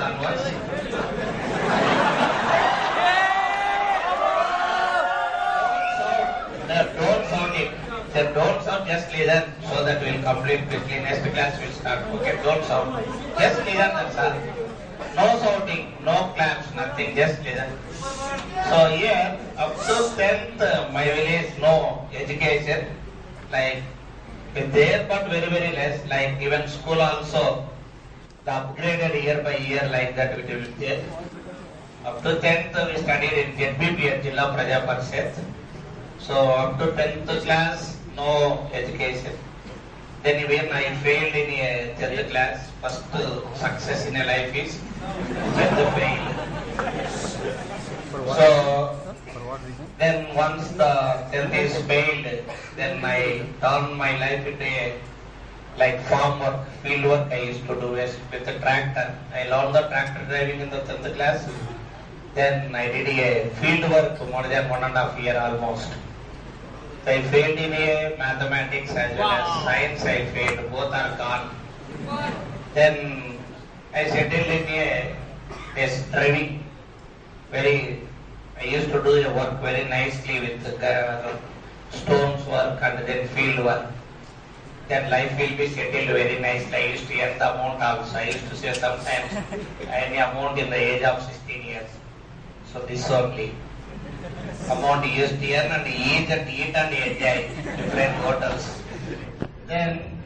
onwards. Don't sound it. Then don't sound, just listen so that we'll complete quickly. Next class will start. Okay, don't sound. Just listen, that's all. No shouting, no claps, nothing, just listen. So here, up to 10th, my village, no education. Like, it's there but very, very less. Like, even school also, the upgraded year by year like that it will be there. Up to 10th, we studied in ZBP, Jilla Praja Parishad. So up to 10th class, no education. Then when I failed in a 10th class, first success in a life is 10th fail. So then once the 10th is failed, then I turned my life into a like farm work, field work I used to do with the tractor. I learned the tractor driving in the 10th class. Then I did a field work more than 1.5 years almost. So I failed in a mathematics as well as science. I failed, both are gone. Then I settled in a driving. I used to do the work very nicely with stones work and then field work. Then life will be settled very nicely. I used to earn the amount also. I used to say sometimes any amount in the age of 16 years. So this only. Amount used to earn and eat and enjoy different hotels. Then,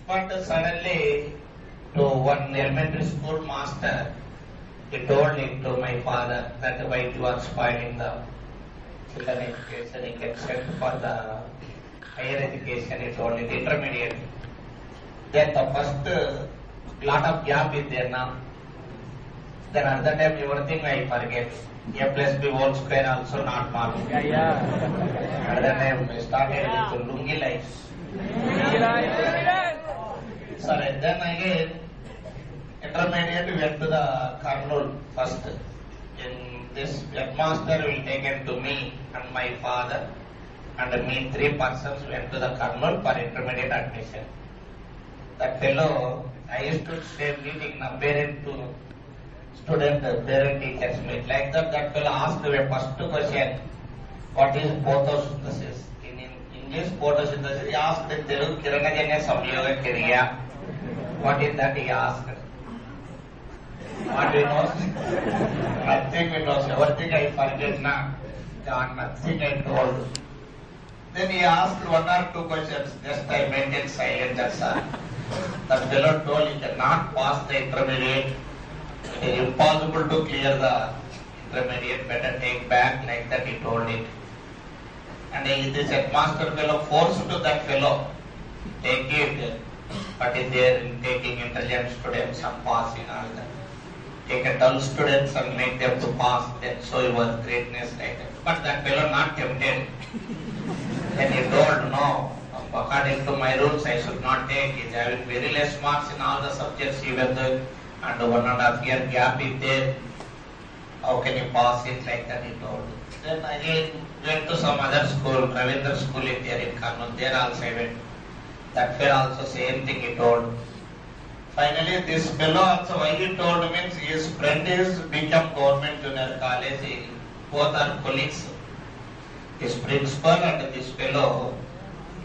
but suddenly, to one elementary school master, he told it to my father that why you are spoiling the children education, he can send for the higher education, he told it, intermediate. Then the first lot of gap is there now. Then at that time everything I forget. A plus B whole square also not marked. At that time I started with lungi lives. Sorry, then again intermediate went to the Kurnool first. In this headmaster will taken to me and my father and me, 3 persons went to the Kurnool for intermediate admission. That fellow, I used to say meeting parent to student, parent teachers meet. Like that fellow asked the first question, what is photosynthesis? In English, photosynthesis, he asked in Telugu, Kiranajanya Samyoga Kriya. What is that he asked? What we know? Nothing we know. Everything I forget now. John, nothing I told. Then he asked 1 or 2 questions. Just I maintained silent, that's all. That fellow told he cannot pass the intermediate. It is impossible to clear the intermediate. Better take back, like that he told it. And this headmaster fellow forced to that fellow take it. But is there in taking intelligent students and passing all that. Take a dull students and make them to pass, then show your greatness like that. But that fellow not tempted. Then he told, no, according to my rules I should not take. He is having very less marks in all the subjects even though and 1.5 year gap is there. How can you pass it like that, he told. Then again went to some other school, Ravindra school is there in Kurnool. There also I went. That fellow also same thing he told. Finally this fellow also why he told means his friend is become government junior college. Both are colleagues. His principal and this fellow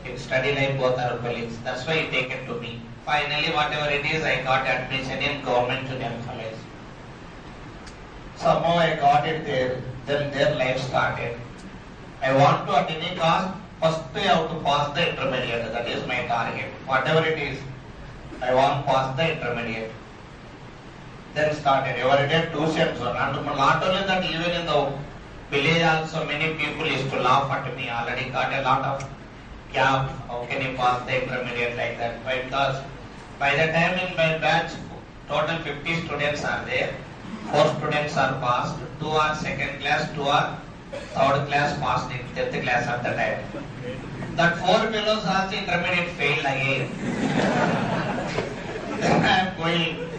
in study life both are colleagues. That's why he taken to me. Finally whatever it is I got admission in government junior college. Somehow I got it there. Then their life started. I want to at any cost first I have to pass the intermediate. That is my target. Whatever it is, I want to pass the intermediate. Then started. Every day tuitions. And not only that, even in the village also many people used to laugh at me. Already got a lot of gap. How can you pass the intermediate like that? Because by the time in my batch, total 50 students are there. 4 students are passed. 2 are second class, 2 are third class passed in 10th class at the time. That 4 fellows also intermediate failed again. Then I am going.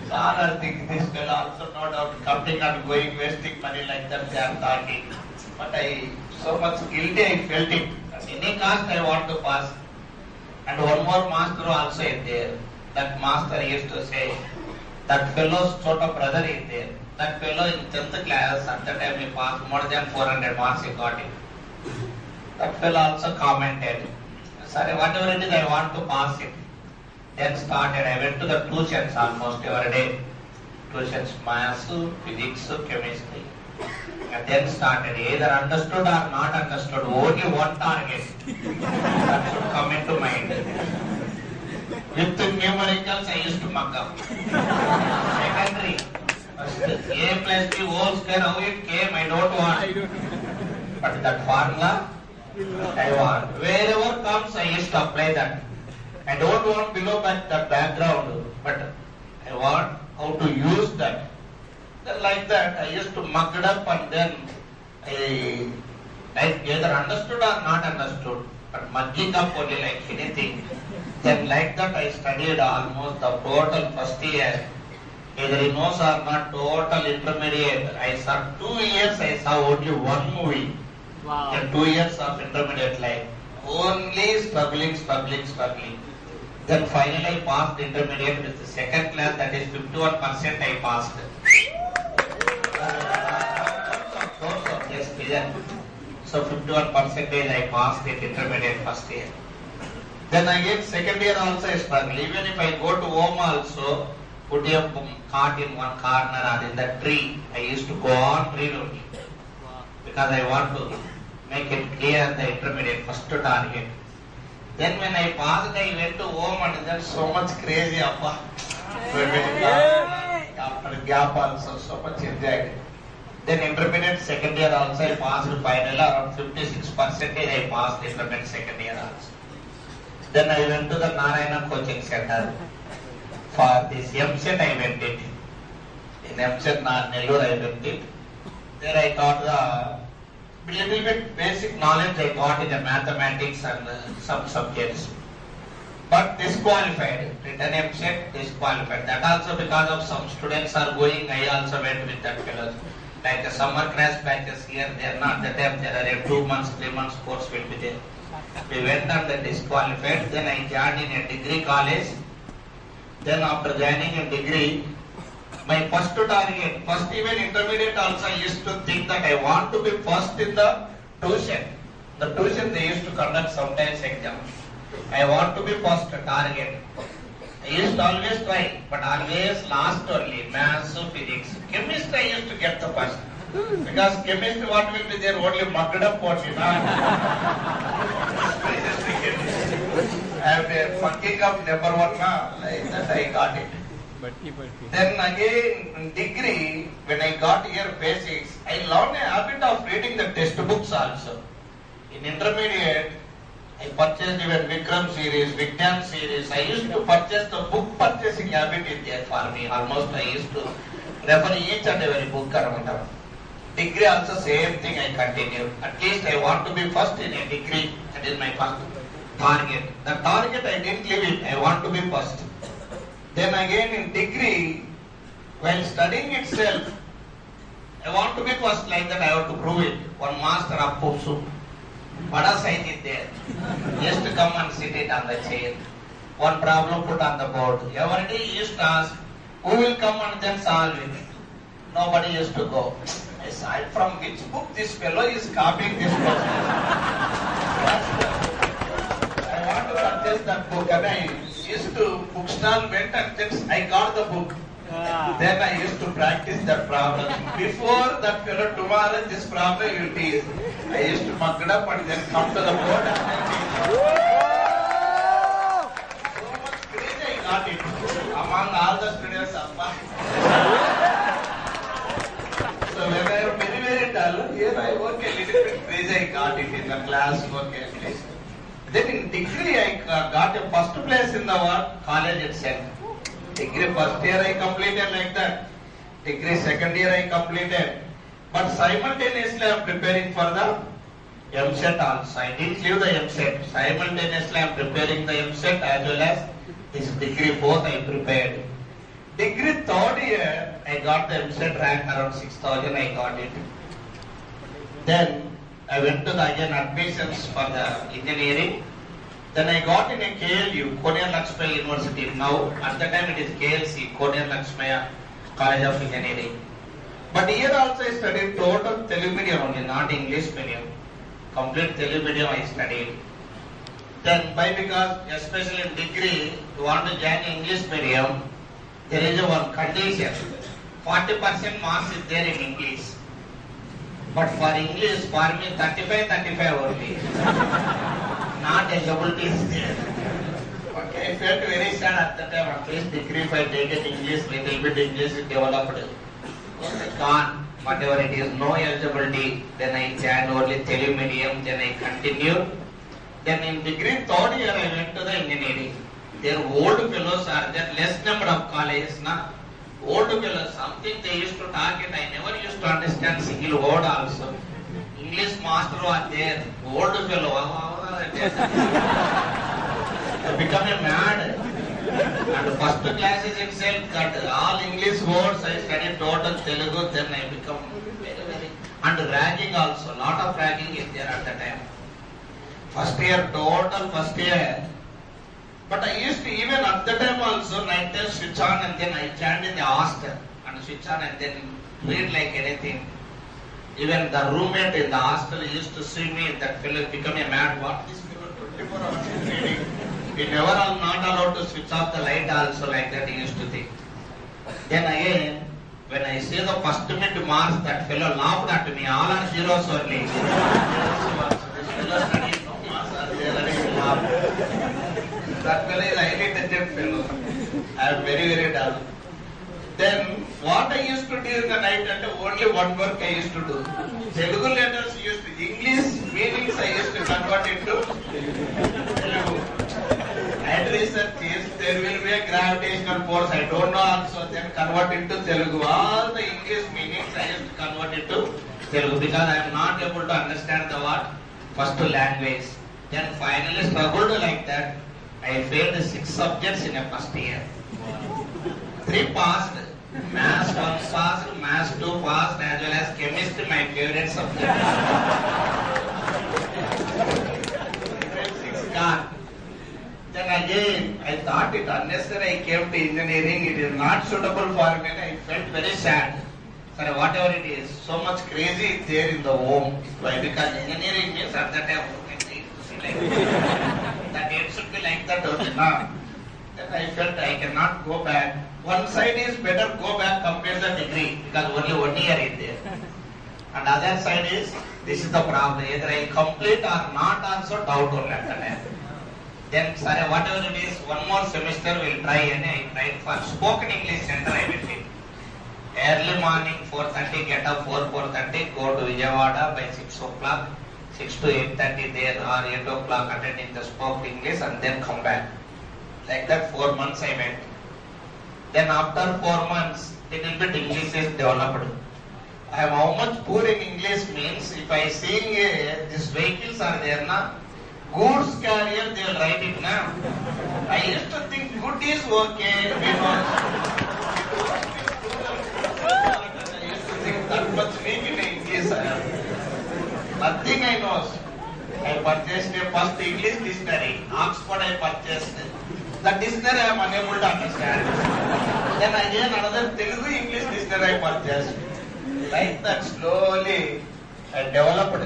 So all think this fellow also no doubt coming and going, wasting money like that they are talking. But I so much guilty I felt it. At any cost I want to pass. And one more master also is there. That master used to say, That fellow's sort of brother is there. That fellow in 10th class, at the time he passed more than 400 marks he got it. That fellow also commented, sorry, whatever it is, I want to pass it. Then started, I went to the tuitions almost every day. Tuitions, maths, physics, chemistry. And then started, either understood or not understood, only one target. That should come into mind. With the numericals, I used to mug up. Secondary. First, A plus B whole square, how it came, I don't want. But that formula, I want. Wherever comes, I used to apply that. I don't want below that background, but I want how to use that. Then like that, I used to mug it up and then I either understood or not understood, but mugging up only like anything. Then like that I studied almost the total first year. Either he knows or not, total intermediate. I saw 2 years, I saw only one movie. Wow. In 2 years of intermediate life. Only struggling. Then finally I passed intermediate with the second class, that is 51% I passed. So 51% I passed it intermediate first year. Then again second year also I struggle. Even if I go to home also, put a cart in one corner or in the tree, I used to go on tree only. Because I want to make it clear the intermediate first target. Then when I passed, I went to home and then so much crazy appa. After gap also so much enjoyed. Then intermediate second year also I passed final around 56% I passed intermediate second year also. Then I went to the Narayana coaching center. For this MCET I went it. In MCET Nellore I went it. There I got the little bit basic knowledge I got in the mathematics and some subjects. But disqualified. Written MCET, disqualified. That also because of some students are going, I also went with that fellows. Like the summer crash batches here, they are not the time, there are a 2 months, 3 months course will be there. We went on the disqualified, then I joined in a degree college. Then after joining a degree, my first target, first even intermediate also I used to think that I want to be first in the tuition. The tuition they used to conduct sometimes exam. I want to be first target. I used to always try, but always last only, maths, physics. Chemistry I used to get the first. Because chemistry what will be there only mugged up what you know. I have been fucking up number one now, like that I got it. Then again in degree, when I got here basics, I learned a habit of reading the textbooks also. In intermediate, I purchased even Vikram series, Vigyan series. I used to purchase the book purchasing habit is there for me. Almost I used to refer each and every book around. Degree also same thing I continue. At least I want to be first in a degree. That is my first target. The target I didn't leave it. I want to be first. Then again in degree, while studying itself, I want to be first like that. I have to prove it. One master of Pupsu. Bada sign is there. Just to come and sit it on the chair. One problem put on the board. Every day he used to ask, who will come and then solve it? Nobody used to go. I said, from which book this fellow is copying this book? I want to purchase that book and I used to bookstall went and then I got the book. Then I used to practice that problem. Before that fellow tomorrow this problem will teach. I used to mug it up and then come to the board and then teach. So much crazy I got it. Among all the students, so when I am very dull, here I work a little bit crazy I got it in the class work at least. Then in degree I got a first place in the college itself. Degree first year I completed like that. Degree second year I completed. But simultaneously I am preparing for the MCET also. I didn't leave the MCET. Simultaneously I am preparing the MCET as well as this degree both I prepared. Degree third year I got the MCET rank around 6,000 I got it. Then I went to the again admissions for the engineering. Then I got in a KLU, Konya Lakshmi University. Now, at the time it is KLC, Konya Lakshmi College of Engineering. But here also I studied total Telugu medium only, not English medium. Complete Telugu medium I studied. Then because especially in degree, you want to join English medium, there is one condition. 40% marks is there in English. But for English, for me 35 only. Not eligibility is there. Okay, I felt very sad at the time. At least degree if I take it English, little bit English is developed. Gone. Whatever it is, no eligibility. Then I joined only Telugu medium. Then I continued. Then in degree third year I went to the engineering. Their old fellows are there, less number of colleges. Old fellows, something they used to talk it, I never used to understand single word also. English master was there, old fellow. I become a mad. And first classes itself that all English words I studied total Telugu, then I become very. And ragging also, lot of ragging is there at the time. First year, total first year. But I used to, even at the time also, night time switch on and then I chant in the hostel and switch on and then read like anything. Even the roommate in the hostel used to see me, that fellow become a mad. What this fellow 24 hours is reading? We never are not allowed to switch off the light also, like that he used to think. Then again, when I see the first mid marks, that fellow laughed at me, all are zeros only. This fellow studied no marks are there and he laughed. That fellow is highly talented fellow. I am very dull. Then what I used to do in the night, and only one work I used to do. Telugu letters used to, English meanings I used to convert into Telugu. And research is, there will be a gravitational force, I don't know also, then convert into Telugu. All the English meanings I used to convert into Telugu because I am not able to understand the what? First language. Then finally struggled like that. I failed 6 subjects in a first year. 3 passed. Maths 1 passed, Maths 2 passed, as well as chemistry, my favorite subject. 6 gone. Then again, I thought it unnecessary. I came to engineering. It is not suitable for me. I felt very sad. Sorry, whatever it is, so much crazy is there in the home. Why? Because engineering means at that time, that it should be like that only. Then I felt I cannot go back. One side is better go back compare the degree because only 1 year is there. And other side is, this is the problem. Either I complete or not also doubt only at the time. Then sorry, whatever it is, one more semester we'll try and I tried for spoken English center I went in. Early morning 4:30, get up 4:30, go to Vijayawada by 6 o'clock. 6 to 8:30 there or 8 o'clock attending the spoken English and then come back. Like that 4 months I went. Then after 4 months, little bit English is developed. I am how much poor in English means if I seeing these vehicles are there na, goods carrier they will write it na. I used to think good is okay, I used to think that much weak in English I am. Nothing I know. I purchased a first English dictionary. Oxford I purchased. The dictionary I am unable to understand. Then again another Telugu English dictionary I purchased. Like that slowly I developed.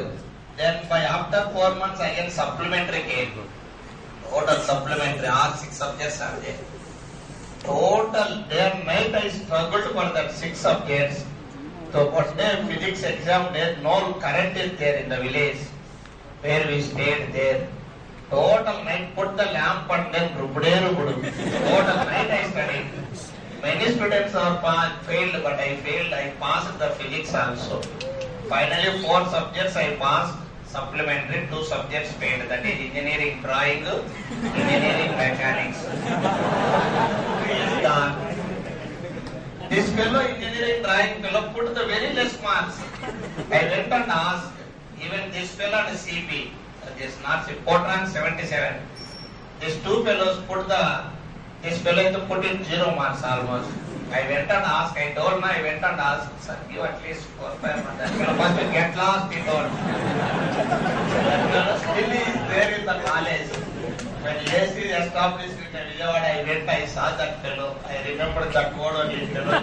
Then by after 4 months again supplementary came. Total supplementary, all 6 subjects are there. Total day and night I struggled for that 6 subjects. So first day physics exam day, no current is there in the village where we stayed there. Total night put the lamp and then rubudu. Total night I studied. Many students are failed, but I failed. I passed the physics also. Finally 4 subjects I passed. Supplementary 2 subjects failed. That is engineering drawing, engineering mechanics. This fellow engineering drawing fellow put the very less marks. I went and asked, even this fellow and CP, this not Potran 77. These 2 fellows put this fellow put in 0 marks almost. I went and asked, I told him, I went and asked, sir, give at least 4 5 months. That fellow must get lost, he told. That fellow still is there in the college. When AC established in Vijayawada, I went, I saw that fellow. I remember that word only fellow.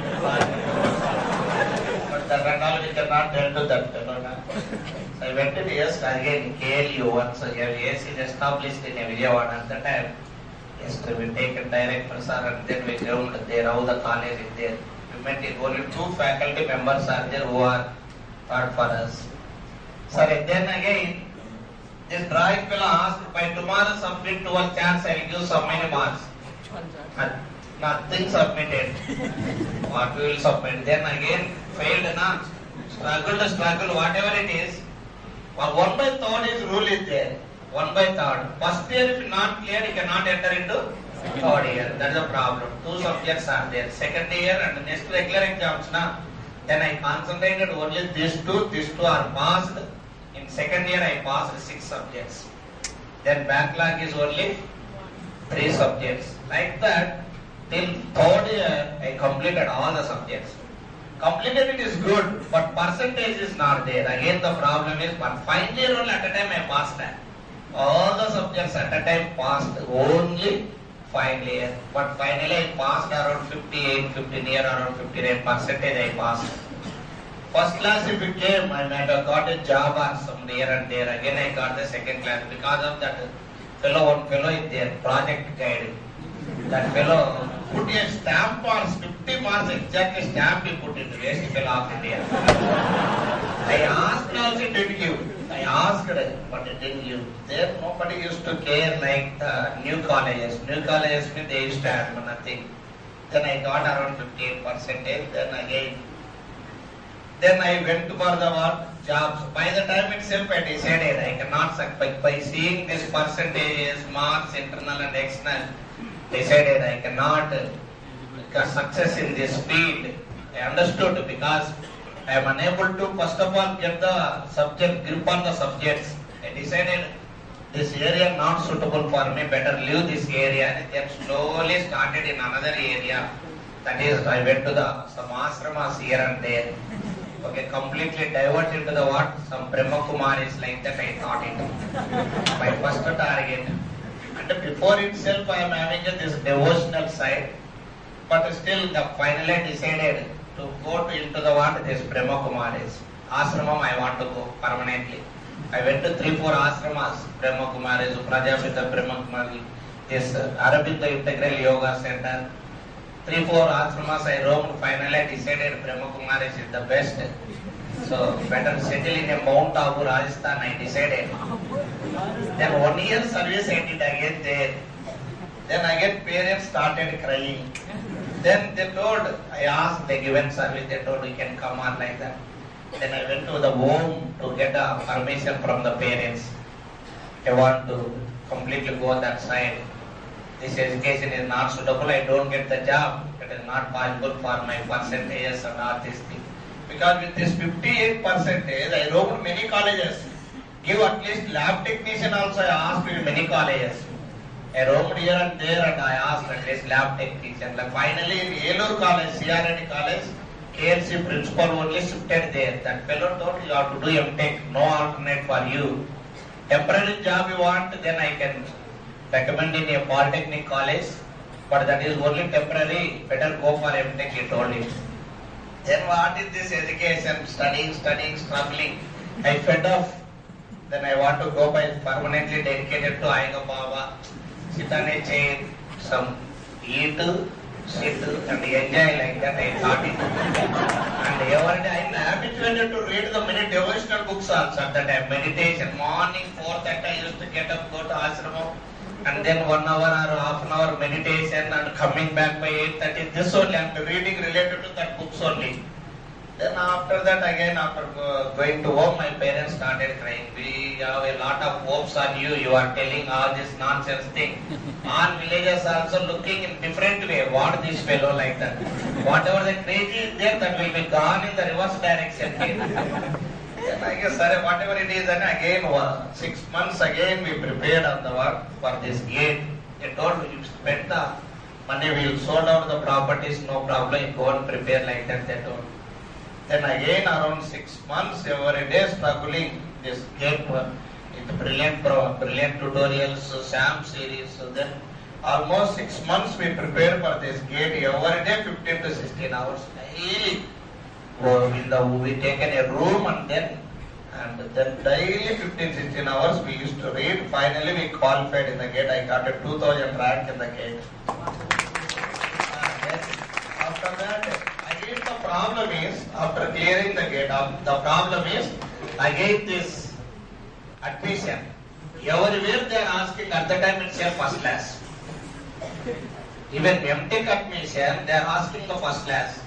But the renal we cannot tell to that fellow now. So I went to yes again, KLU once again. AC established in Vijayawada at the time. Yes, we take a direct prasar and then we ground there, how the college is there. We met only 2 faculty members are there who are taught for us. Sorry, then again, this drawing fellow asked, by tomorrow submit 12 chance, I will give so many marks. Nothing submitted. What we will submit? Then again, failed na. Struggle, whatever it is. 1/3 is rule is there. 1/3. First year if not clear, you cannot enter into third year. That is the problem. 2 subjects are there. Second year and next regular exams na. Then I concentrated only these two are passed. In second year I passed 6 subjects. Then backlog is only 3 subjects. Like that, till third year I completed all the subjects. Completed it is good, but percentage is not there. Again the problem is, but final year only at a time I passed that. All the subjects at a time passed, only final year. But finally I passed around 58, near around 59% I passed. First class if it came, I might have got a job or some here and there. Again I got the second class because of that one fellow is there, project guide. That fellow put a stamp on 50 marks, exactly stamp he put it, waste fellow of India. I asked also, it didn't give. I asked, but it didn't give. There nobody used to care like the new colleges. New colleges mean they used to have nothing. Then I got around 58%. Then I went for the jobs. By the time itself I decided I cannot, by seeing this percentages, marks, internal and external, decided I cannot success in this field. I understood because I am unable to first of all get the subject, grip on the subjects. I decided this area not suitable for me, better leave this area, and then slowly started in another area. That is, I went to some ashramas here and there. Okay, completely diverted to the what? Some Brahma Kumaris like that I thought it. My first target. And before itself I am having this devotional side. But still finally decided to go into the what? This Brahma Kumaris. Ashramam I want to go permanently. I went to 3-4 ashramas, Brahma Kumaris, Prajapita Brahma Kumari, this Arabinda Integral Yoga Center. 3-4 ashramas I roamed. Finally I decided Brahma Kumaris is the best. So better settle in a Mount Abu, Rajasthan, I decided. Then 1 year service I did again there. Then again parents started crying. Then they told, I asked, they given service, they told you can come on like that. Then I went to the home to get a permission from the parents. I want to completely go that side. This education is not suitable, I don't get the job. It is not possible for my percentages and all these things. Because with this 58%, I roamed many colleges. Give at least lab technician also I asked in many colleges. I roamed here and there and I asked at least lab technician. Like finally in Elur College, CRND College, KLC principal only shifted there. That fellow told you have to do MTech, no alternate for you. Temporary job you want, then I can recommend in a polytechnic college, but that is only temporary, better go for MTech, he told him. Then what is this education, studying, struggling, I fed off. Then I want to go by permanently dedicated to Ayanga Baba, sit on a chair, some eat, sit and enjoy like that, I thought it. And every day I am habituated to read the many devotional books also at that time, meditation, morning 4:30 I used to get up, go to ashramam, and then 1 hour or half an hour meditation and coming back by 8:30. This only I am reading related to that books only. Then after that again, after going to home, my parents started crying. We have a lot of hopes on you. You are telling all this nonsense thing. All villages also looking in different way. What this fellow like that? Whatever the crazy is there, that will be gone in the reverse direction. Then I guess, sir, whatever it is, and again 6 months again we prepared on the work for this gate. They told me, you spend the money, we will sort out the properties, no problem. You go and prepare like that. They told. Then again around 6 months, every day struggling this gate. in the brilliant tutorials, SAM series. So then almost 6 months we prepare for this gate every day 15 to 16 hours daily. We taken a room and then daily 15-16 hours we used to read. Finally we qualified in the gate. I got a 2000 rank in the gate. Then after that, again the problem is, after clearing the gate, the problem is again this admission. Everywhere they are asking at the time itself first class. Even MTech admission, they are asking the first class.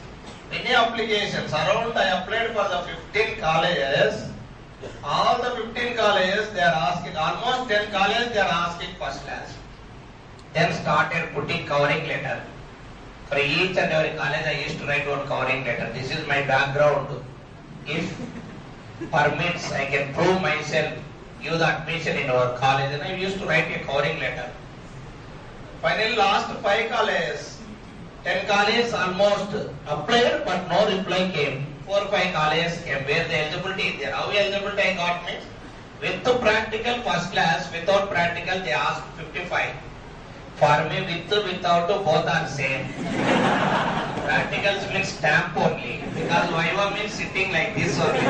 Many applications, around I applied for the 15 colleges. All the 15 colleges, they are asking, almost 10 colleges, they are asking first class. Then started putting covering letter. For each and every college, I used to write one covering letter. This is my background. If permits, I can prove myself, give the admission in our college. And I used to write a covering letter. Finally, last 5 colleges, 10 colleges almost applied, but no reply came. 4 or 5 colleges came where the eligibility is there. How eligibility I got means, with the practical first class, without practical they asked 55. For me, with without both are same. Practicals means stamp only, because Viva means sitting like this only.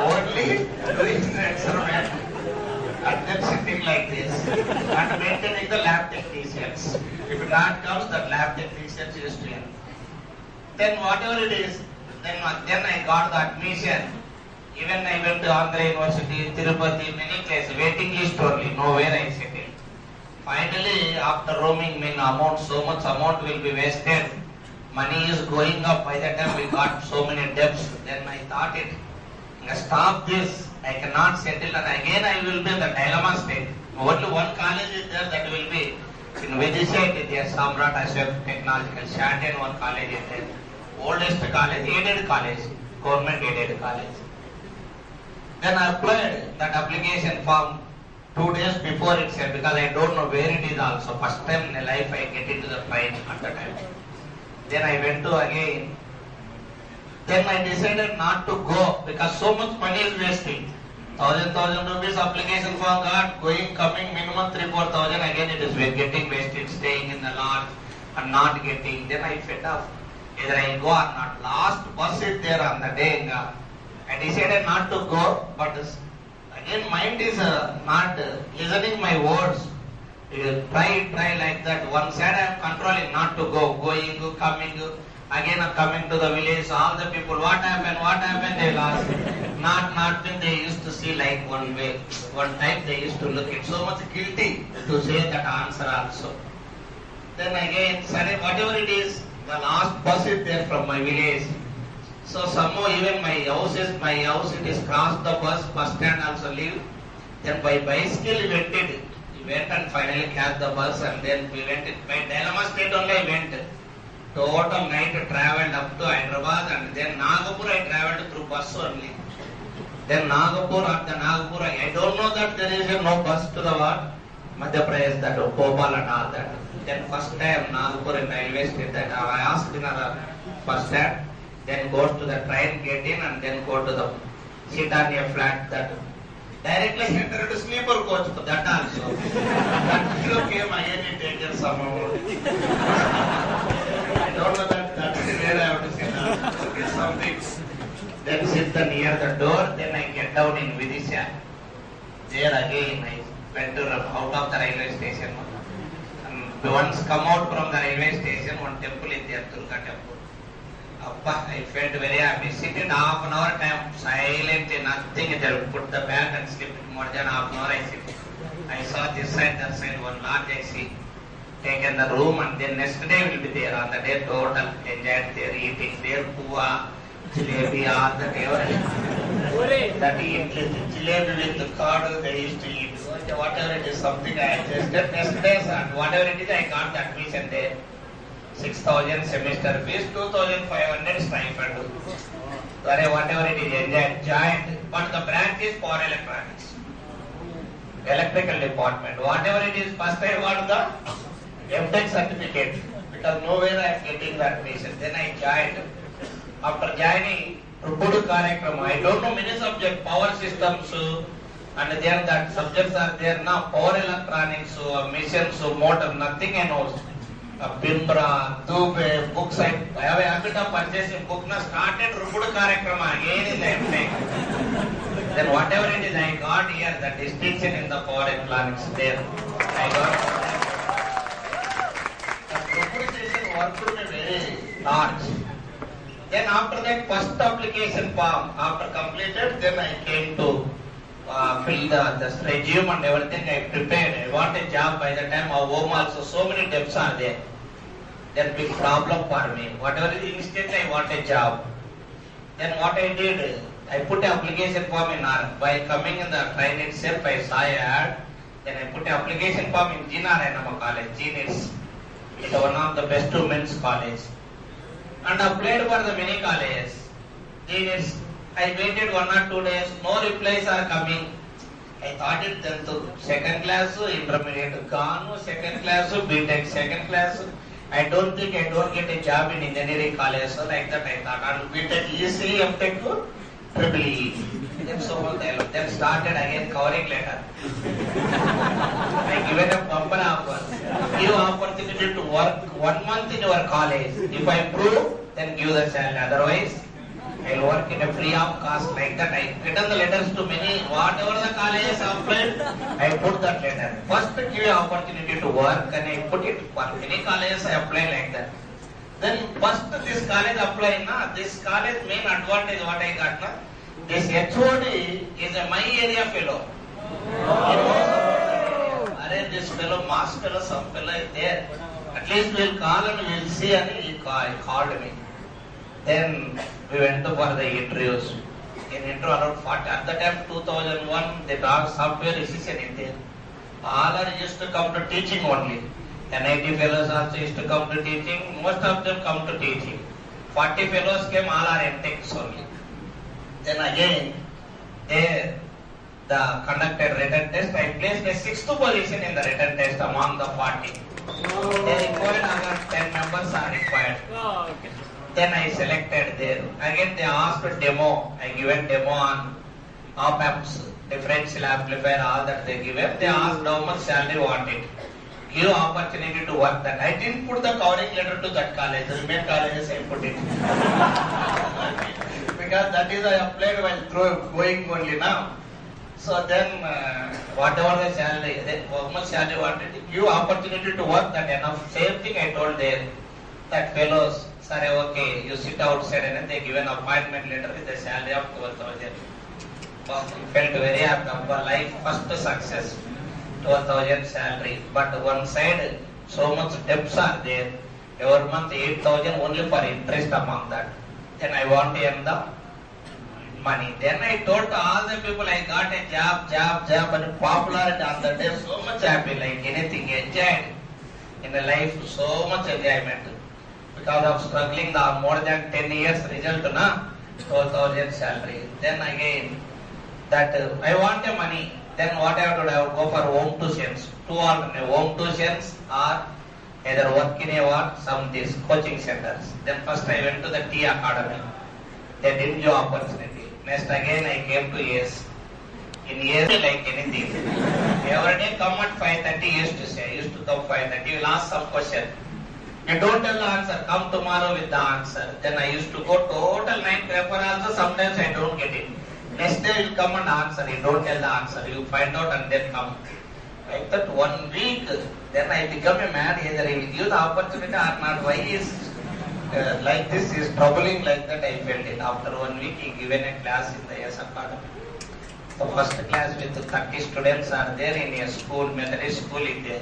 Only doing the experiment and then sitting like this and maintaining the lab technicians. If that comes, the lab technicians used to help. Then whatever it is, then I got the admission. Even I went to Andhra University, Tirupati, many places, waiting list only, nowhere I settled. Finally, after roaming so much amount will be wasted. Money is going up. By the time we got so many debts, then I thought stop this. I cannot settle, and again I will be in the dilemma state. Only one college is there, that will be in Vidisha, it is there, Samrat Ashok Technological, Shantan one college is there. Oldest college, aided college, government aided college. Then I applied that application form 2 days before itself, because I don't know where it is also. First time in life I get into the fight at the time. Then I went to again. Then I decided not to go because so much money is wasting. 1,000 rupees application form got, going, coming, minimum 3,000-4,000. Again it is getting wasted, staying in the lodge and not getting. Then I fed up. Either I go or not. Last bus is there on the day. I decided not to go, but again mind is not listening my words. Try like that. One side I am controlling not to go, going, coming, again coming to the village. All the people, what happened, they will ask. Not when they used to see like one way. One time they used to look at so much guilty to say that answer also. Then again, sorry, whatever it is, the last bus is there from my village. So somehow even my house it is crossed the bus stand also leave. Then by bicycle we went and finally catch the bus, and then we went by dilemma state only I went. Total night travelled up to Hyderabad, and then Nagpur I travelled through bus only. Then Nagpur, I don't know that there is no bus to the Madhya Pradesh, that Bhopal and all that. Then first time Nagpur in railway station, that I asked in the bus stand, then goes to the train, get in, and then go to the sit on a flat that directly entered to sleeper coach, that also. That still came again, it taken some amount. I don't know that is where I have to sit down. Okay, something. Then sit near the door, then I get down in Vidisha. There again I went out of the railway station. And once come out from the railway station, one temple is there, Durga temple. I felt very happy. Sitting half an hour time, silent, nothing. They put the bag and sleep. More than half an hour I sit. I saw this side, that side, one large I see. Taken the room, and then next day will be there. On the day total, enjoyed there, eating there, puwa, jalebi, all the day. That jalebi with the curd they used to eat. Whatever it is, something I adjusted. Next day, and whatever it is, I got the admission there. 6,000 semester fees, 2,500 stipend. Whatever it is, enjoyed. But the branch is for electronics. Electrical department. Whatever it is, first I want the MTech certificate. Because nowhere I am getting the admission. Then I joined. After joining, Rupudu Karyakrama, I don't know many subjects, power systems, And then that subjects are there now, power electronics, missions, motor, nothing I know. Bimbra, Dube, books, I have a habit of purchasing book, na started Rubudu Karakrama again in the MTech. Then whatever it is I got here, the distinction in the power electronics there. I got the proposition worked to be very large. Then after that first application form, after completed, then I came to fill the resume and everything I prepared. I want a job by the time of home also. So many debts are there. Then big problem for me. Whatever is instantly I want a job. Then what I did, I put an application form in by coming in the train itself, I saw an ad. Then I put an application form in G.N.R. College, GNITS. It's one of the best women's college. And applied for the many colleges. GNITS. I waited 1 or 2 days, no replies are coming. I thought it then to second class, intermediate, gone, second class, BTech, second class. I don't think I don't get a job in engineering college, so like that I thought, I will BTech, EC, MTech, EEE. Then so on, then started again covering letter. I given a bumper offer. Give opportunity to work 1 month in your college. If I prove, then give the salary. Otherwise, I will work in a free of cost like that. I written the letters to many, whatever the colleges applied, I put that letter. First give opportunity to work and I put it for many colleges I apply like that. Then first this college apply, this college main advantage what I got, this HOD is a my area fellow. This fellow, mass fellow, some fellow is there. At least we'll call and we'll see, and he called me. Then we went for the interviews. In interview around 40, at the time 2001, the dog software recession in there. All are used to come to teaching only. NIT fellows also used to come to teaching. Most of them come to teaching. 40 fellows came, all are MTechs only. Then again, there the conducted written test. I placed a 6th position in the written test among the 40. They required another 10 members are required. Then I selected there. Again they asked a demo. I given demo on op-amps, differential amplifier, all that they given. They asked how much salary wanted. Give opportunity to work that. I didn't put the covering letter to that college. The main colleges I put it. Because that is I applied while going only now. So then whatever the salary, then how much salary wanted, give opportunity to work that enough. Same thing I told there. That fellows, sorry, okay, you sit outside and they give an appointment letter with a salary of 12,000. Felt very happy of our life, first success, 12,000 salary. But one side, so much debts are there. Every month 8,000 only for interest among that. Then I want to earn the money. Then I told to all the people I got a job, and popularity on the day, so much happy, like anything, enjoyed in a life, so much enjoyment. Because of struggling the more than 10 years result, 12,000 salary. Then again, that I want a money. Then what I have to do, I would go for home tuitions. Two alternate, home tuitions or either work in some these coaching centers. Then first I went to the T Academy. They didn't give opportunity. Next again I came to AS. In AS like anything. Every day come at 5:30 used to say. I used to come 5:30. You will ask some question. You don't tell the answer. Come tomorrow with the answer. Then I used to go total 9 paper also. Sometimes I don't get it. Next day you will come and answer. You don't tell the answer. You find out and then come. Like that 1 week. Then I become a man. Either he will give the opportunity or not. Why is like this is troubling like that, I felt it. After 1 week, he given a class in the AS Academy. The first class with 30 students are there in a school, Methodist school is there.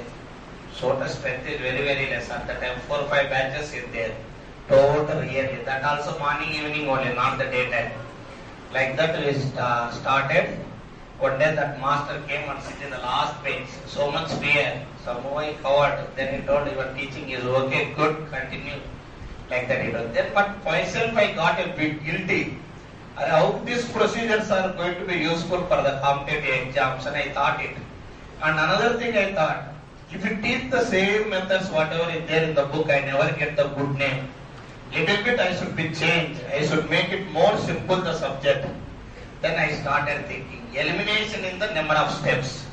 Total strength is very, very less. At the time, 4 or 5 batches is there. Total really. That also morning, evening only, not the daytime. Like that we started. One day that master came and sit in the last bench. So much fear. So I covered. Then he told, your teaching is okay, good, continue. Like that he told. Then but myself I got a bit guilty. How these procedures are going to be useful for the competitive exams, and I thought it. And another thing I thought, if you teach the same methods, whatever is there in the book, I never get the good name. Little bit I should be changed. I should make it more simple, the subject. Then I started thinking, elimination in the number of steps.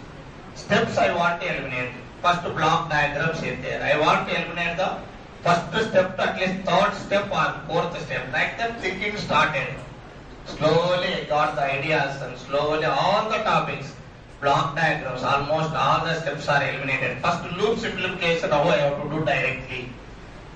Steps I want to eliminate. First block diagrams is there. I want to eliminate the first step to at least third step or fourth step. Like that thinking started. Slowly I got the ideas and slowly all the topics, block diagrams, almost all the steps are eliminated. First loop simplification, how I have to do directly.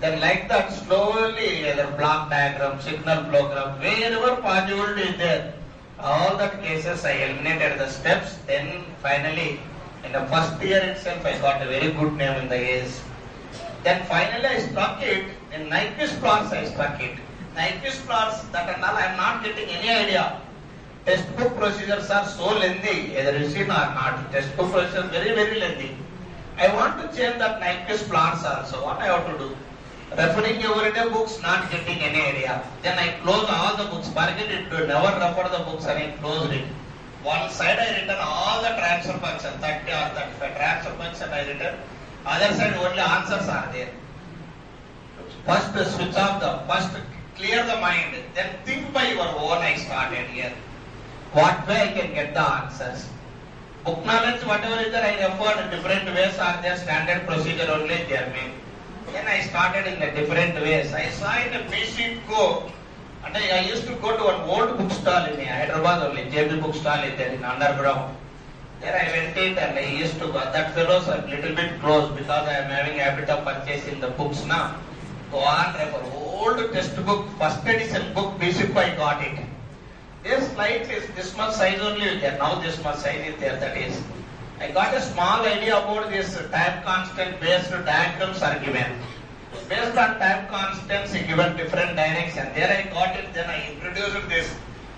Then like that slowly either block diagram, signal flow graph, wherever possibility is there, all that cases I eliminated the steps. Then finally in the first year itself I got a very good name in the AS. Then finally I struck it, in Nyquist plots I struck it. Nyquist plots, that and all I am not getting any idea. Textbook procedures are so lengthy, either you see or not. Textbook procedures very lengthy. I want to change that Nyquist plots also. What I have to do? Referring everyday books, not getting any idea. Then I close all the books, forget it, never refer the books and I closed it. One side I written all the transfer function, 30 or 35 transfer function I written. Other side only answers are there. First switch off first clear the mind, then think by your own I started here. What way I can get the answers? Book knowledge, whatever is there, I referred different ways are there, standard procedure only they are made. Then I started in the different ways. I saw in a basic go, and I used to go to an old bookstall in Hyderabad only, JB bookstall is there in underground. There I went in and I used to go. That fellows are little bit close because I am having habit of purchasing the books now. Go on, refer old textbook, first edition book, basic I got it. This slide is this much size only is there. Now this much size is there, that is. I got a small idea about this time constant based diagrams are given. Based on time constants given different direction. There I got it, then I introduced this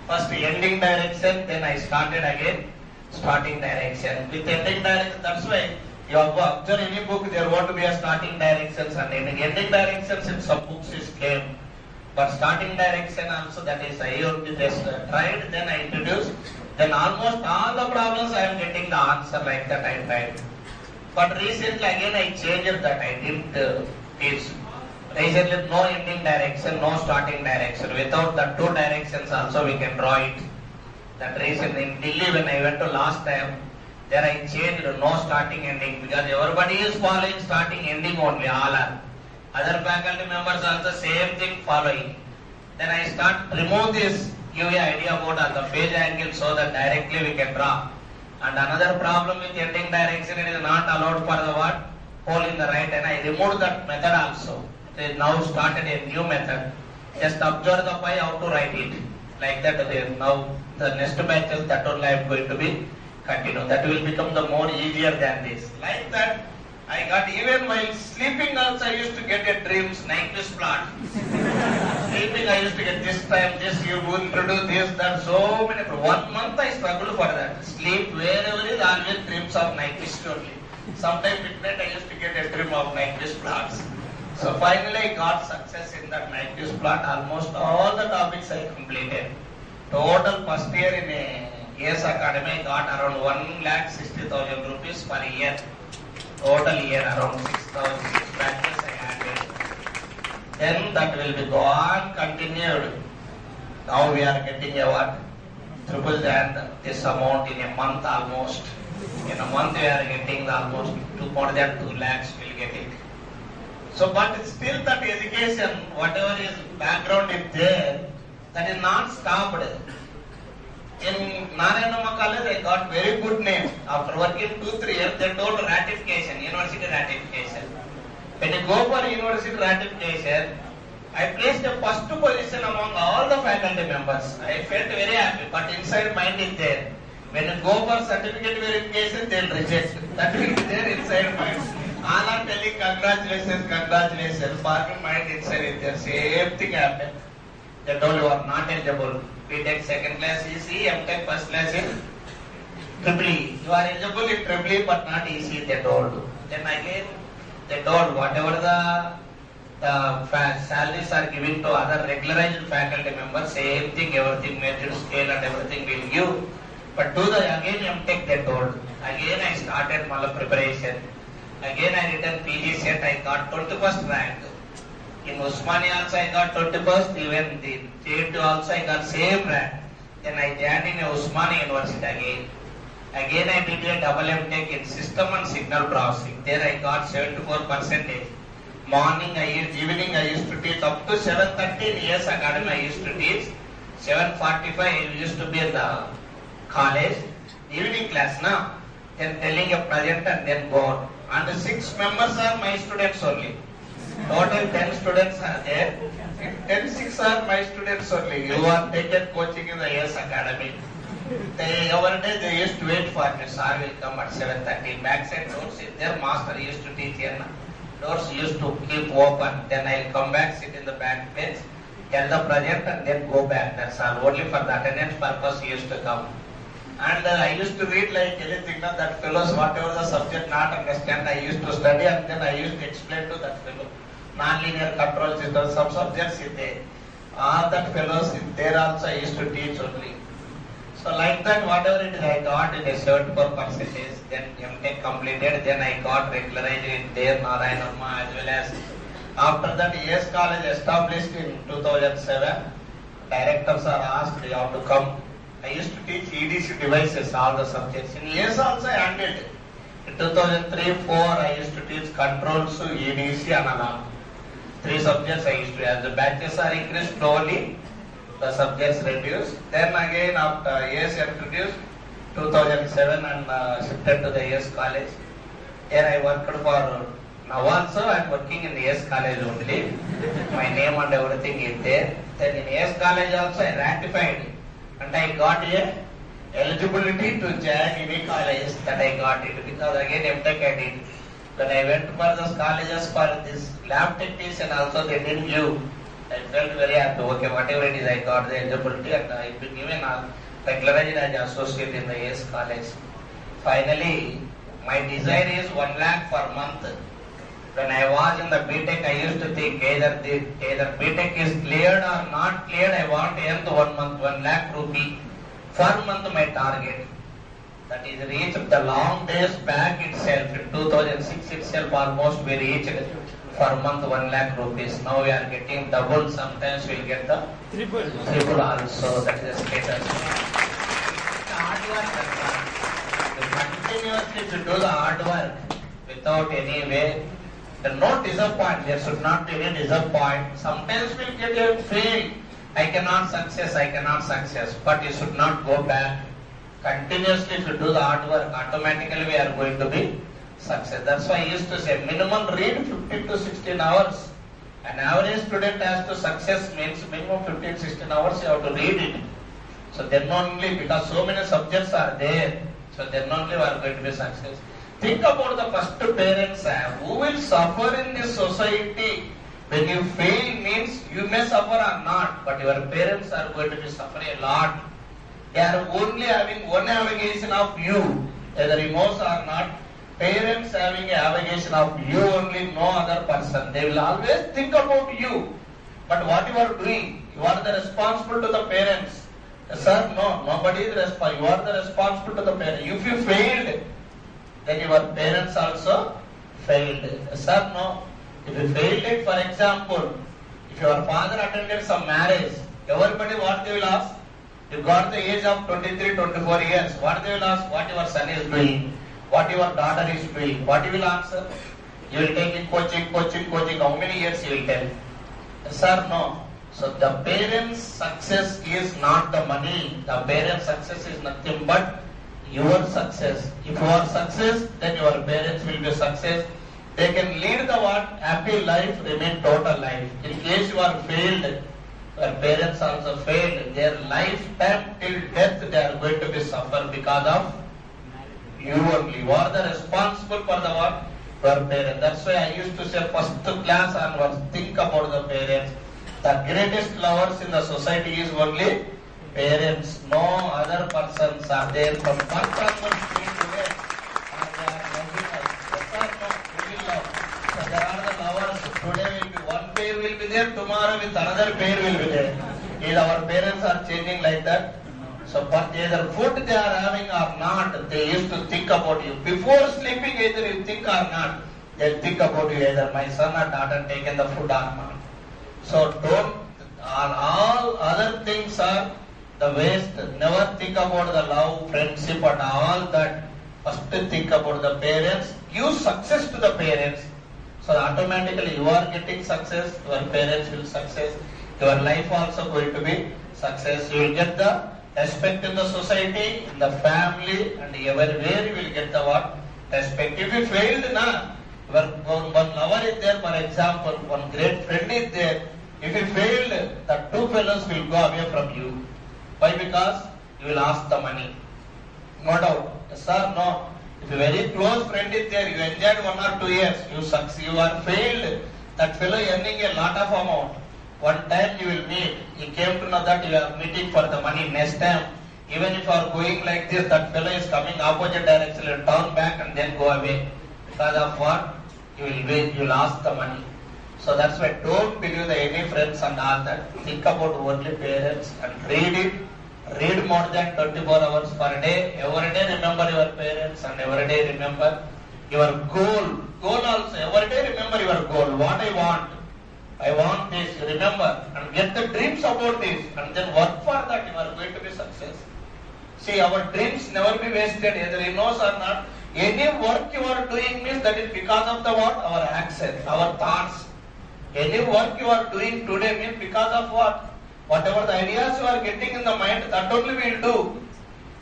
first ending direction, then I started again starting direction. With ending direction, that's why you have to observe any book, there won't be a starting directions and ending directions in some books is came. But starting direction also, that is I only just tried, then I introduced. Then almost all the problems I am getting the answer like that I tried. But recently again I changed that. I didn't teach. Recently no ending direction, no starting direction. Without the two directions also we can draw it. That reason in Delhi when I went to last time, there I changed no starting ending because everybody is following starting ending only, all are. Other faculty members also same thing following. Then I start remove this, give you idea about the phase angle so that directly we can draw. And another problem with ending direction, it is not allowed for the what? Hole in the right, and I removed that method also. They now started a new method. Just observe the pie how to write it. Like that now the next batches that only I am going to be continue. That will become the more easier than this. Like that I got, even while sleeping also I used to get a dreams, Nyquist plot. Sleeping I used to get this time, this you will introduce this, that, so many. 1 month I struggled for that. Sleep wherever is always dreams of Nyquist only. Sometimes midnight I used to get a dream of Nyquist plots. So finally I got success in that Nyquist plot. Almost all the topics I completed. Total first year in a AS Academy I got around 1,60,000 rupees per year. Total year around 6,000 batches I added. Then that will be gone, continued. Now we are getting a what? Triple than this amount in a month almost. In a month we are getting almost more than 2 lakhs we will get it. So but still that education, whatever is background is there, that is not stopped. In Narayanama College, I got very good name. After working 2-3 years, they told ratification, university ratification. When you go for university ratification, I placed the first position among all the faculty members. I felt very happy, but inside mind is there. When you go for certificate verification, they will reject. That will be there inside mind. All are telling congratulations, congratulations. For me, mind inside is there. Same thing happened. They told you are not eligible. BTech second class EC, MTech first class in EEE. You are eligible in EEE but not EC, they told. Then again, they told whatever the salaries are given to other regularized faculty members, same thing, everything measured scale and everything will give. But to the again MTech they told. Again I started my preparation. Again I written PG set, I got 21st rank. In Usmania also I got 21st, even the JET also I got same rank. Then I joined in Usmania University again. Again I did a double MTech in system and signal processing. There I got 74%. Morning evening I used to teach up to 7:30 in AS Academy I used to teach. 7:45 I used to be in the college. Evening class now. Then telling a project and then go out. And 6 members are my students only. Total 10 students are there. 6 are my students only. You are taken coaching in the AS Academy. Every day they used to wait for me. Sir will come at 7:30. Backside doors, their master used to teach here. Doors used to keep open. Then I'll come back, sit in the back bench, tell the project and then go back. That's all. Only for the attendance purpose he used to come. And I used to read like anything that fellows, whatever the subject not understand, I used to study and then I used to explain to that fellow. Non-linear control system, some subjects in there. All that fellows in there also I used to teach only. So like that, whatever it is, I got in a 74%. Then MTech completed. Then I got regularized in there, Narayanamma, as well as after that, AS College established in 2007. Directors are asked, you have to come. I used to teach EDC devices, all the subjects. In AS also I handled. In 2003-04, I used to teach controls, EDC, analog. 3 subjects I used to. As the batches are increased slowly, the subjects reduced. Then again after AS introduced 2007 and shifted to the AS College. Here I worked for, now also I am working in the AS College only. My name and everything is there. Then in AS College also I ratified and I got a eligibility to join any college that I got it, because again MTech I did. When I went for those colleges for this lab technician also they didn't give. I felt very happy. Okay, whatever it is, I got the eligibility and I been given regularized as associate in the AS College. Finally, my desire is 1 lakh per month. When I was in the BTech, I used to think either BTech is cleared or not cleared. I want to earn 1 month, 1 lakh rupee per month my target. That is reached the long days back itself. In 2006 itself, almost we reached per month 1 lakh rupees. Now we are getting double. Sometimes we will get the triple also. That is the status. Hard work. Continuously to do the hard work without any way. No disappointment. There should not be any disappointment. Sometimes we will get a fail. I cannot success. But you should not go back. Continuously to do the hard work, automatically we are going to be success. That's why I used to say minimum read 15 to 16 hours. An average student has to success means minimum 15-16 hours you have to read it. So then only, because so many subjects are there, so then only we are going to be success. Think about the first parents who will suffer in this society. When you fail means you may suffer or not, but your parents are going to be suffering a lot. They are only having one avogation of you, whether remorse or not. Parents having an avogation of you only, no other person. They will always think about you. But what you are doing, you are the responsible to the parents. Sir, no, nobody is responsible. You are the responsible to the parents. If you failed, then your parents also failed. Sir, no. If you failed it, for example, if your father attended some marriage, everybody what they will ask? You got the age of 23, 24 years. What they will ask? What your son is doing? What your daughter is doing? What you will answer? You will take it coaching. How many years you will tell? Sir, no. So the parents' success is not the money. The parents' success is nothing but your success. If you are success, then your parents will be success. They can lead the what? Happy life, remain total life. In case you are failed, your parents also failed. Their lifetime till death they are going to be suffer because of you only. You are the responsible for the what? For parents. That's why I used to say first class onwards, think about the parents. The greatest lovers in the society is only parents. No other persons are there from birth onwards till today. And they are loving us. Yes or no? We will love. So there are the lovers. Today will be one pair will be there, tomorrow with another pair will be there. Is our parents are changing like that? So but either food they are having or not, they used to think about you. Before sleeping, either you think or not, they'll think about you, either my son or daughter taken the food or not. So don't, all other things are the waste. Never think about the love, friendship and all that. First think about the parents. Give success to the parents. So automatically you are getting success, your parents will success, your life also going to be success. You will get the respect in the society, in the family, and everywhere you will get the what? Respect. If you failed, one lover is there, for example, one great friend is there. If you failed, the two fellows will go away from you. Why? Because you will ask the money. No doubt. Yes, sir, no. If a very close friend is there, you enjoyed 1 or 2 years, you succeed, you are failed, that fellow earning a lot of amount. One time you will meet, he came to know that you are meeting for the money. Next time, even if you are going like this, that fellow is coming opposite direction, you will turn back and then go away. Because of what? You will wait, you will ask the money. So that's why don't believe that any friends and all that. Think about only parents and read it. Read more than 24 hours per day. Every day remember your parents and every day remember your goal. Goal also. Every day remember your goal. What I want. I want this. Remember and get the dreams about this and then work for that. You are going to be success. See, our dreams never be wasted, either he knows or not. Any work you are doing means that is because of the what? Our actions, our thoughts. Any work you are doing today means because of what? Whatever the ideas you are getting in the mind, that only we will do.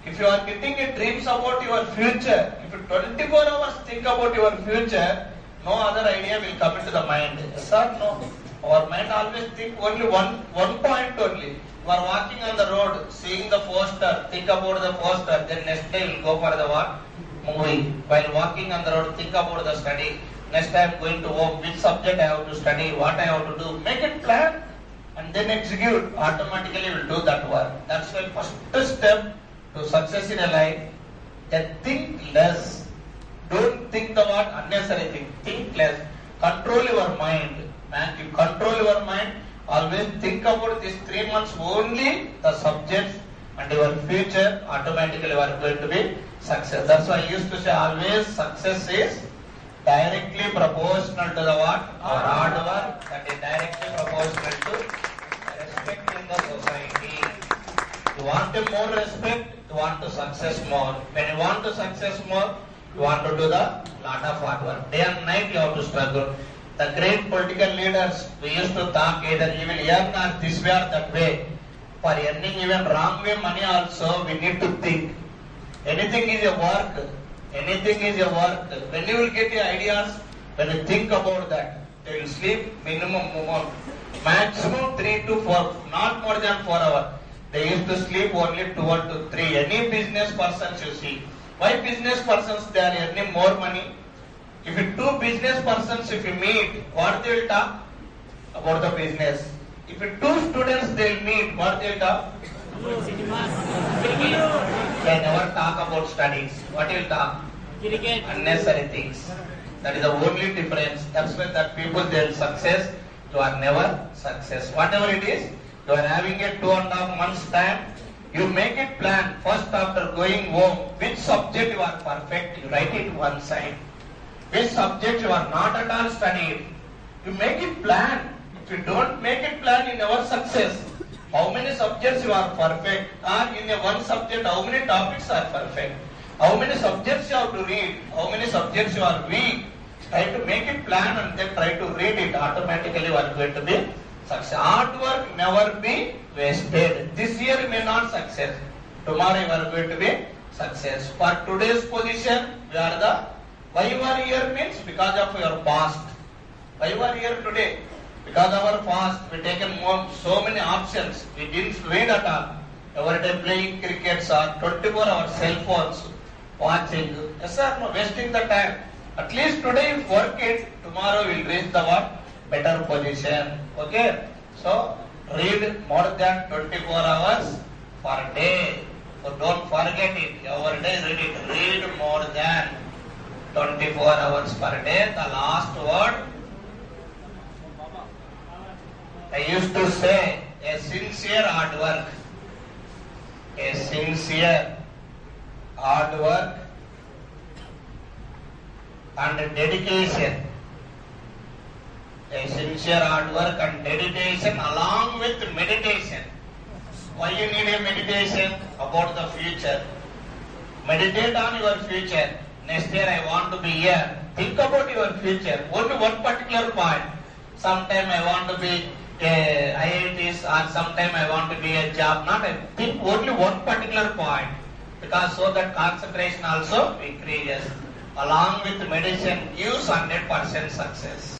If you are getting a dreams about your future, if you 24 hours think about your future, no other idea will come into the mind. Yes or no? Our mind always think only one point only. You are walking on the road, seeing the poster, think about the poster, then next day you will go for the what? Movie. While walking on the road, think about the study. Next time going to home, which subject I have to study, what I have to do. Make it plan and then execute. Automatically will do that work. That's why first step to success in a life, then think less. Don't think the what? Unnecessary thing. Think less. Control your mind. Man, you control your mind. Always think about these 3 months only, the subjects and your future, automatically you are going to be success. That's why I used to say always success is directly proportional to the what? Our hard work, that is directly proportional to respect in the society. You want more respect, you want to success more. When you want to success more, you want to do the lot of hard work. Day and night you have to struggle. The great political leaders, we used to talk either you will earn or this way or that way. For earning even wrong way money also, we need to think. Anything is a work. Anything is a work. When you will get the ideas, when you think about that, they will sleep maximum 3 to 4, not more than 4 hours. They used to sleep only 2 or 3. Any business persons you see. Why business persons they are earning more money? If you two business persons, if you meet, what they will talk? About the business. If you two students they will meet, what they will talk? They never talk about studies. What will talk? Unnecessary things. That is the only difference. That's why that people they will success. You are never success. Whatever it is, you are having a 2.5 months time. You make it plan. First after going home, which subject you are perfect, you write it one side. Which subject you are not at all studied, you make it plan. If you don't make it plan, you never success. How many subjects you are perfect? Or in a one subject, how many topics are perfect? How many subjects you have to read? How many subjects you are weak? Try to make it plan and then try to read it. Automatically you are going to be success. Hard work never be wasted. This year you may not success. Tomorrow you are going to be success. For today's position, we are the why you are here means because of your past. Why you are here today? Because of our past, we taken so many options. We didn't read at all. Every day playing crickets or 24 hours cell phones, watching. Yes sir, no, wasting the time. At least today you work it, tomorrow we will reach the what? Better position. Okay? So, read more than 24 hours per day. So don't forget it. Every day read it. Read more than 24 hours per day. The last word, I used to say, a sincere hard work. A sincere hard work and dedication. A sincere hard work and dedication along with meditation. Why you need a meditation? About the future. Meditate on your future. Next year I want to be here. Think about your future. Only one particular point. Sometime I want to be a IITs or sometime I want to be a job. Not a think only one particular point. Because so that concentration also increases. Along with medicine gives 100% success.